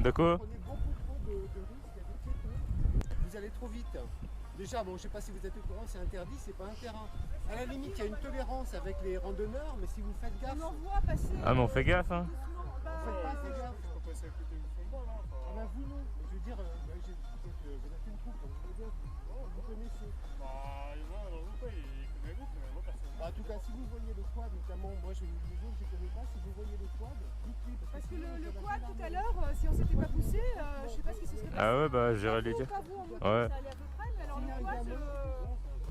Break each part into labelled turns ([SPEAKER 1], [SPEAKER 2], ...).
[SPEAKER 1] De quoi?
[SPEAKER 2] Prenez beaucoup trop de risques, il y a des piétons. Vous allez trop vite. Déjà, bon, je sais pas si vous êtes au courant, c'est interdit, c'est pas un terrain. À la limite, il y a une tolérance avec les randonneurs, mais si vous faites gaffe.
[SPEAKER 3] On en voit passer.
[SPEAKER 1] Ah, mais on fait gaffe, hein.
[SPEAKER 2] Faites pas assez gaffe.
[SPEAKER 4] Je peux passer à côté du fond là.
[SPEAKER 2] Ah bah vous non. Je veux dire, vous êtes une troupe, donc vous connaissez.
[SPEAKER 4] Bah, il y en a dans le groupe, il connaît beaucoup, mais moi personne.
[SPEAKER 2] En tout cas, si vous voyez le quad, notamment, moi je les autres je ne connais pas, si vous voyez le quad, dites-lui.
[SPEAKER 3] Parce que le quad tout à l'heure, si on s'était pas poussé, je sais pas ce qui se serait passé.
[SPEAKER 1] Ah ouais, bah j'irai lui dire.
[SPEAKER 3] Pas vous en moto,
[SPEAKER 1] Ouais.
[SPEAKER 3] ça allait à peu près, mais alors le quad,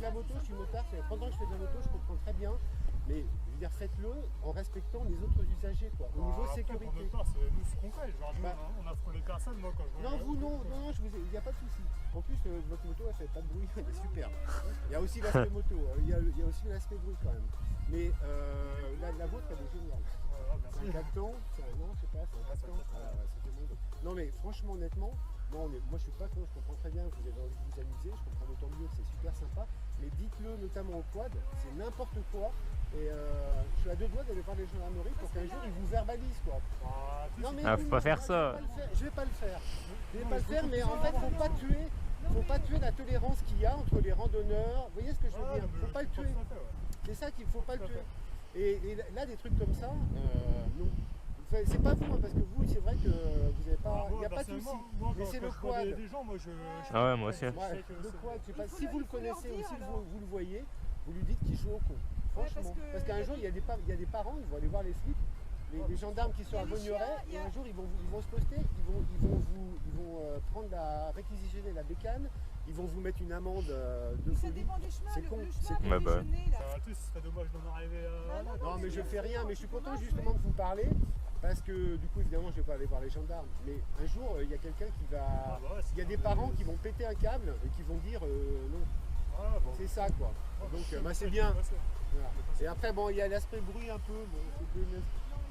[SPEAKER 2] La moto, je suis motard, ça fait 30 ans que je fais de la moto, je comprends très bien. Mais je veux dire, faites-le en respectant les autres usagers, quoi, au niveau sécurité.
[SPEAKER 4] C'est nous ce qu'on fait, genre nous,
[SPEAKER 2] Bah.
[SPEAKER 4] on a frôlé personne, moi quand je vois.
[SPEAKER 2] Non, vous non, il n'y a pas de souci. En plus, votre moto, elle fait pas de bruit, elle est super. Il y a aussi l'aspect moto, il y a aussi l'aspect bruit quand même. Mais la vôtre, elle est géniale. C'est un 4 temps, non, je sais pas, c'est un 4 temps. Ah, ouais, ça fait bon. Non, mais franchement, honnêtement, moi je suis pas con, je comprends très bien que vous avez envie de vous amuser, je comprends d'autant mieux que c'est super sympa. Mais dites-le notamment au quad, c'est n'importe quoi. Et je suis à deux doigts d'aller voir les gendarmeries pour qu'un jour ils vous verbalisent, quoi. Non, mais
[SPEAKER 1] Faut pas faire ça.
[SPEAKER 2] Je vais pas le faire. Je vais pas le faire, mais en fait, faut pas tuer la tolérance qu'il y a entre les randonneurs. Vous voyez ce que je veux dire? Faut pas le tuer. C'est ça qu'il faut pas le tuer. Et là, des trucs comme ça, non. C'est pas vous, hein, parce que vous, c'est vrai que vous n'avez pas. Il n'y a pas de souci. Mais c'est le quad.
[SPEAKER 4] Des gens, moi je.
[SPEAKER 1] Ah ouais, moi aussi.
[SPEAKER 2] Ouais, le quad, je sais pas. Si vous le connaissez ou si vous le voyez, vous lui dites qu'il joue au con. Franchement. Parce qu'un jour, il y a des parents, ils vont aller voir les flics. Les gendarmes qui sont à Bonneray, et un jour ils vont se poster, ils vont prendre réquisitionner la bécane, ils vont vous mettre une amende de folie. C'est con, c'est con.
[SPEAKER 1] Bah, bah.
[SPEAKER 4] Ce serait dommage d'en arriver à là.
[SPEAKER 2] Non, mais je fais rien, mais je suis content justement de vous parler, parce que du coup évidemment je vais pas aller voir les gendarmes, mais un jour il y a quelqu'un qui va, il y a des parents qui vont péter un câble et qui vont dire non. C'est ça quoi. Donc bah, c'est bien. Voilà. Et après bon il y a l'aspect bruit un peu, bon,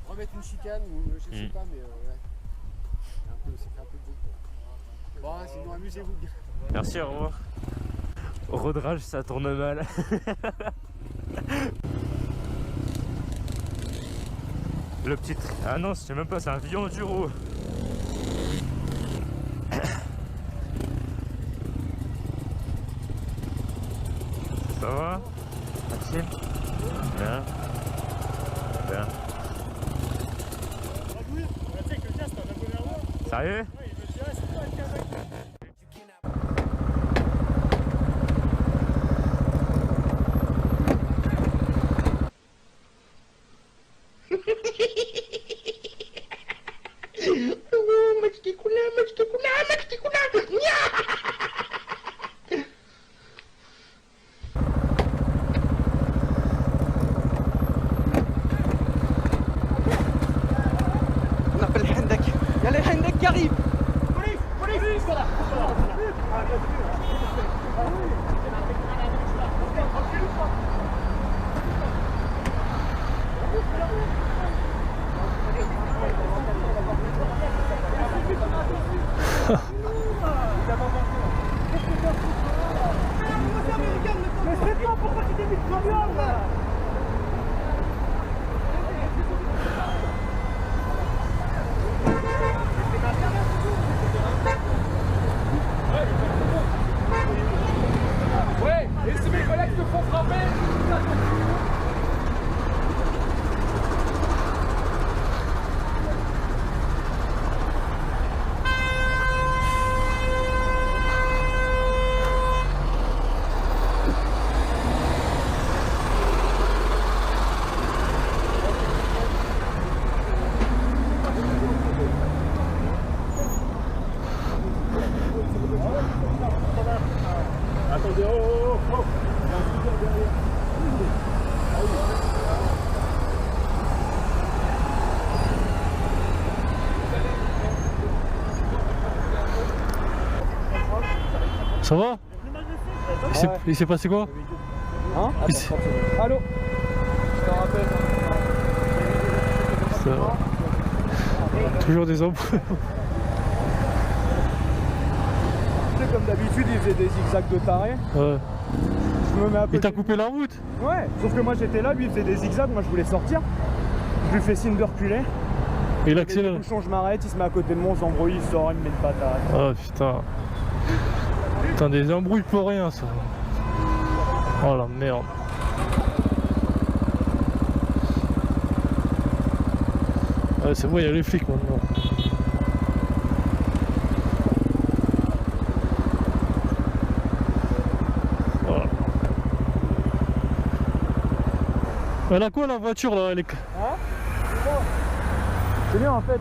[SPEAKER 2] remettre une chicane ou je sais pas, mais ouais. Ça fait un peu de bruit. Bon, sinon amusez-vous bien.
[SPEAKER 1] Merci, au revoir. Rodrage, ça tourne mal. Le petit... Ah non, je sais même pas, c'est un vieux enduro. Ça va? Maxime? Bien. Bien.
[SPEAKER 4] Tu sais que le gars c'est un abonné à moi.
[SPEAKER 1] Sérieux?
[SPEAKER 4] Ouais, il me dit, ah, c'est pas le cas avec.
[SPEAKER 5] On appelle les Hendek. Il y a les Hendek qui arrivent.
[SPEAKER 3] Mais c'est toi, pourquoi tu t'es mis de camion là?
[SPEAKER 5] Ouais, et si mes collègues te font frapper,
[SPEAKER 4] Attendez, oh. Il y a un scooter derrière.
[SPEAKER 6] Ça va? Il s'est passé quoi?
[SPEAKER 5] Hein? Allô? Je te rappelle.
[SPEAKER 6] Ça va. Toujours des hommes.
[SPEAKER 5] Comme d'habitude, il faisait des zigzags de taré.
[SPEAKER 6] Ouais.
[SPEAKER 5] Je me mets un peu.
[SPEAKER 6] Et t'as coupé la route?
[SPEAKER 5] Ouais, sauf que moi j'étais là, lui il faisait des zigzags, moi je voulais sortir. Je lui fais signe de reculer.
[SPEAKER 6] Il accélère.
[SPEAKER 5] Bouchon, je m'arrête, il se met à côté de moi, on s'embrouille, il sort, il me met une patate.
[SPEAKER 6] Oh putain. Putain, des embrouilles pour rien ça. Oh la merde. Ouais, c'est bon, il y a les flics maintenant. Voilà. Elle a quoi la voiture là? Elle est...
[SPEAKER 5] Hein? C'est bien en fait.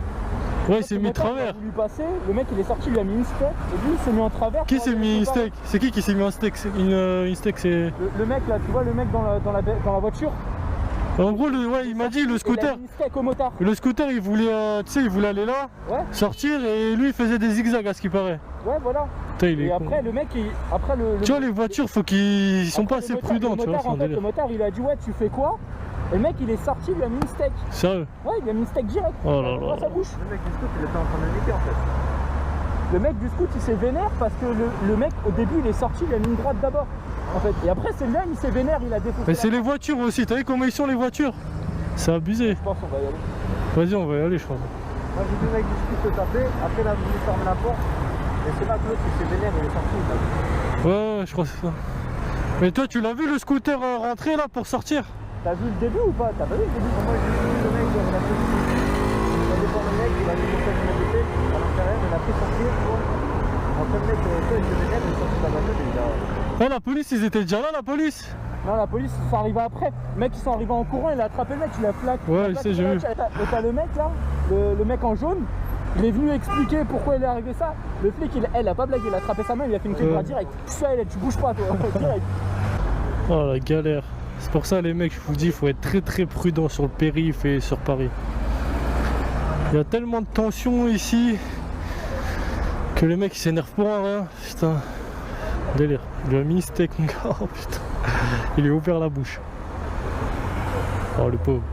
[SPEAKER 6] Ouais, il s'est mis de travers.
[SPEAKER 5] Il a voulu passer, le mec il est sorti, il lui a mis une steak, et lui il s'est mis en travers.
[SPEAKER 6] Qui s'est mis une steak? C'est qui s'est mis un steak? Une steak c'est...
[SPEAKER 5] Le mec là, tu vois le mec dans la voiture?
[SPEAKER 6] En gros, ouais, il m'a dit le scooter.
[SPEAKER 5] Il a mis une steak au motard.
[SPEAKER 6] Le scooter il voulait, tu sais, il voulait aller là,
[SPEAKER 5] Ouais.
[SPEAKER 6] sortir et lui il faisait des zigzags à ce qui paraît.
[SPEAKER 5] Ouais, voilà.
[SPEAKER 6] Putain, il est
[SPEAKER 5] Et
[SPEAKER 6] con.
[SPEAKER 5] après le mec, après le...
[SPEAKER 6] Tu vois les voitures, faut qu'ils sont pas assez prudents, tu vois, c'est un
[SPEAKER 5] le
[SPEAKER 6] délire.
[SPEAKER 5] motard il a dit ouais tu fais quoi? Et le mec il est sorti, il lui a mis une steak.
[SPEAKER 6] Sérieux?
[SPEAKER 5] Ouais, il lui a mis une steak direct.
[SPEAKER 6] Oh là là.
[SPEAKER 5] Dans sa bouche.
[SPEAKER 2] Le mec du scout, il était en train de niquer en fait.
[SPEAKER 5] Le mec du scout il s'est vénère parce que le mec au début il est sorti, il a mis une droite d'abord. En fait. Et après c'est là il s'est vénère, il a défoncé.
[SPEAKER 6] Mais c'est les voitures aussi, t'as vu comment ils sont les voitures? C'est abusé.
[SPEAKER 5] Je pense qu'on va y aller.
[SPEAKER 6] Vas-y, on va y aller, je pense.
[SPEAKER 2] Moi j'ai vu le mec du scout se taper, après il a voulu fermer la porte. Et c'est là que l'autre il s'est vénère, il est sorti.
[SPEAKER 6] Ouais, je crois que c'est ça. Mais toi, tu l'as vu le scooter rentrer là pour sortir?
[SPEAKER 5] T'as vu le début ou pas? T'as pas vu le début?
[SPEAKER 2] Moi j'ai vu le mec, il a fait il a défendu le mec, il a mis son sac de côté, à l'intérieur, il a fait sortir, tu vois. Après le mec, il s'est vénère, il est sorti de la voiture et il a...
[SPEAKER 6] Ah, la police, ils étaient déjà là, la police?
[SPEAKER 5] Non, la police, ils sont arrivés après. Le mec, ils sont arrivés en courant, il a attrapé le mec, il a plaqué.
[SPEAKER 6] Ouais, je sais, j'ai vu.
[SPEAKER 5] Et t'as le mec là, le mec en jaune, il est venu expliquer pourquoi il est arrivé ça. Le flic, elle a pas blagué, il a attrapé sa main, il a fait une clé de bras direct. Ça, tu bouges pas, toi, direct.
[SPEAKER 6] Oh la galère. C'est pour ça, les mecs, je vous dis, il faut être très très prudent sur le périph' et sur Paris. Il y a tellement de tension ici que les mecs ils s'énervent pour rien. Putain, délire. Il lui a mis une steak, mon gars. Oh putain, il lui a ouvert la bouche. Oh le pauvre.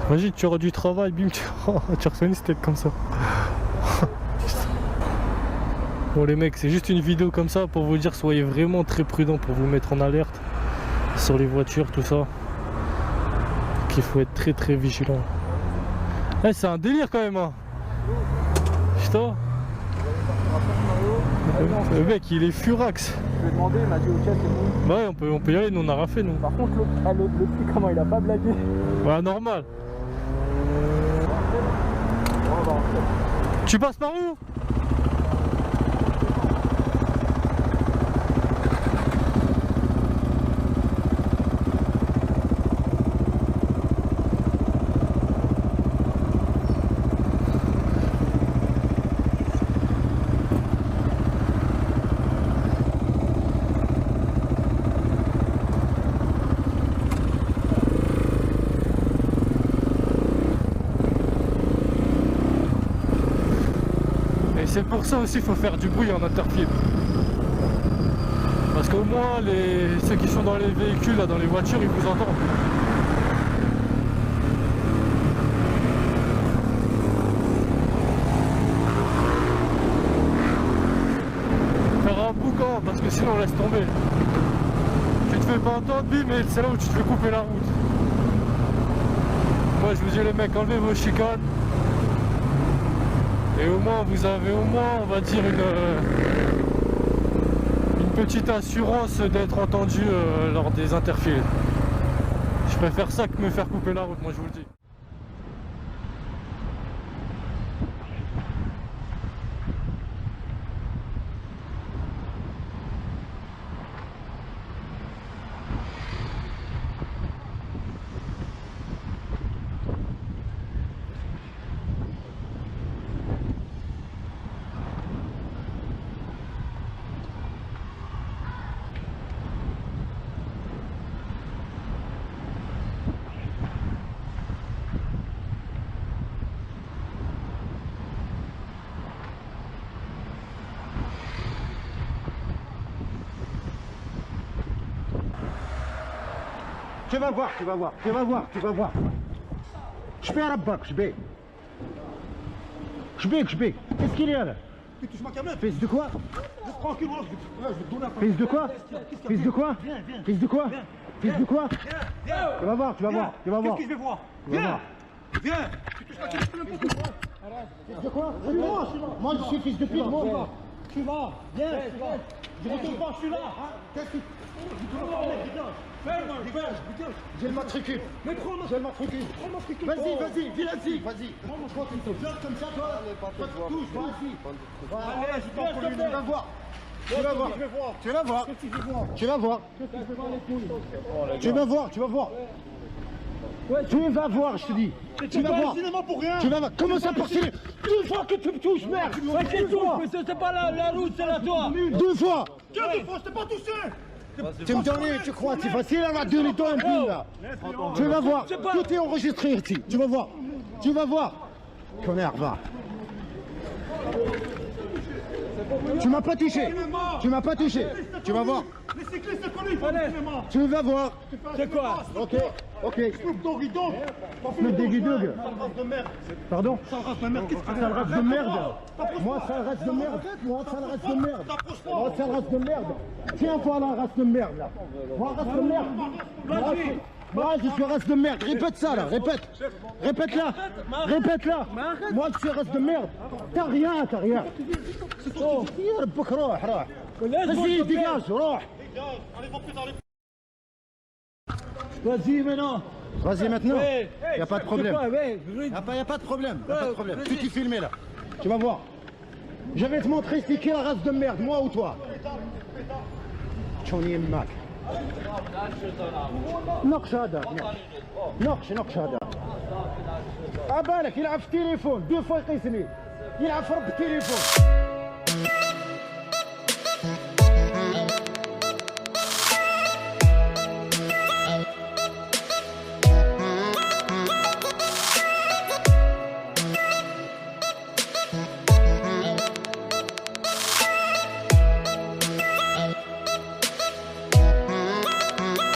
[SPEAKER 6] Imagine, tu auras du travail, bim, tu reçois une steak comme ça. Bon les mecs, c'est juste une vidéo comme ça pour vous dire, soyez vraiment très prudents pour vous mettre en alerte sur les voitures, tout ça. Qu'il faut être très très vigilant. Eh, c'est un délire quand même, hein. Putain. Le mec il est furax.
[SPEAKER 5] Je lui ai demandé, il m'a dit ok c'est bon.
[SPEAKER 6] Ouais, on peut y aller, nous on a rien fait nous.
[SPEAKER 5] Par contre le flic comment il a pas blagué.
[SPEAKER 6] Ouais, normal. Tu passes par où? C'est pour ça aussi qu'il faut faire du bruit en interfile. Parce qu'au moins ceux qui sont dans les véhicules, là, dans les voitures, ils vous entendent. Faire un boucan parce que sinon on laisse tomber. Tu te fais pas entendre, bim, mais c'est là où tu te fais couper la route. Moi je vous dis les mecs, enlevez vos chicanes. Et au moins vous avez on va dire une petite assurance d'être entendu lors des interfiles. Je préfère ça que me faire couper la route, moi je vous le dis.
[SPEAKER 2] Tu vas voir, tu vas voir, tu vas voir, tu vas voir. Je vais à la banque, je vais. Qu'est-ce qu'il y a là? Fils de quoi? Fils de quoi? Fils de quoi? Fils de quoi? Fils de quoi? Tu vas voir, tu vas voir, tu vas voir.
[SPEAKER 7] Qu'est-ce que je vais voir?
[SPEAKER 2] Tu vas
[SPEAKER 7] Viens!
[SPEAKER 2] voir.
[SPEAKER 7] Viens! Tu touches
[SPEAKER 2] De quoi? Moi je suis fils de pute, moi.
[SPEAKER 4] Tu vas, viens, je retourne pas, je suis là.
[SPEAKER 2] Qu'est-ce que
[SPEAKER 4] J'ai le matricule. Mais prends-moi. J'ai le matricule.
[SPEAKER 2] Vas-y, vas-y.
[SPEAKER 4] Prends-moi, tu te viens comme ça, toi. Toi, tu touches, vas-y.
[SPEAKER 2] Allez, je t'en prie, tu vas voir. Tu vas voir. Tu vas voir. Tu vas voir. Tu vas voir, tu vas voir. Tu vas voir, je te dis. Tu vas voir.
[SPEAKER 4] Pour rien.
[SPEAKER 2] Tu vas voir. Comment ça pour cinéma? 2 fois que tu me touches, merde.
[SPEAKER 5] C'est pas la route, c'est la toi.
[SPEAKER 2] 2 fois.
[SPEAKER 4] Quelle 2 fois, je t'ai pas touché.
[SPEAKER 2] Tu me donnes, tu crois, c'est facile, on va donner toi un peu là. Tu vas voir. Tout est enregistré ici. Tu vas voir. Tu vas voir. Connard, va. Tu m'as pas touché. Tu m'as pas touché. Tu vas voir.
[SPEAKER 4] Les cyclistes, c'est connu, il faut le cinéma.
[SPEAKER 2] Tu vas voir.
[SPEAKER 5] C'est quoi?
[SPEAKER 2] Ok.
[SPEAKER 4] Snoop Doggy Dogg.
[SPEAKER 2] Snoop Doggy Dogg.
[SPEAKER 4] Sale race de merde.
[SPEAKER 2] Pardon?
[SPEAKER 4] Sale race de merde, qu'est-ce que tu
[SPEAKER 2] Sale race de merde. Moi, sale race de merde. Moi, sale race de merde. Moi, sale race de merde. Tiens, voir la race de merde là. Moi, race de merde. Moi, je suis race de merde. Répète ça là. Répète. Répète-la. Répète-la. Moi, je suis race de merde. T'as rien, t'as rien. Oh, يربك روح روح. Vas-y, dégage, روح.
[SPEAKER 5] Vas-y maintenant.
[SPEAKER 2] Vas-y maintenant. Y a pas de problème.
[SPEAKER 5] Y
[SPEAKER 2] Y a pas de problème. Y a pas de problème. Tu t'es filmé là. Tu vas voir. Je vais te montrer c'est qui la race de merde, moi ou toi. تشوني يماك. نقش هذا. نقش هذا. بالك يلعب في التليفون 2 fois يقيسني. يلعب في رب التليفون.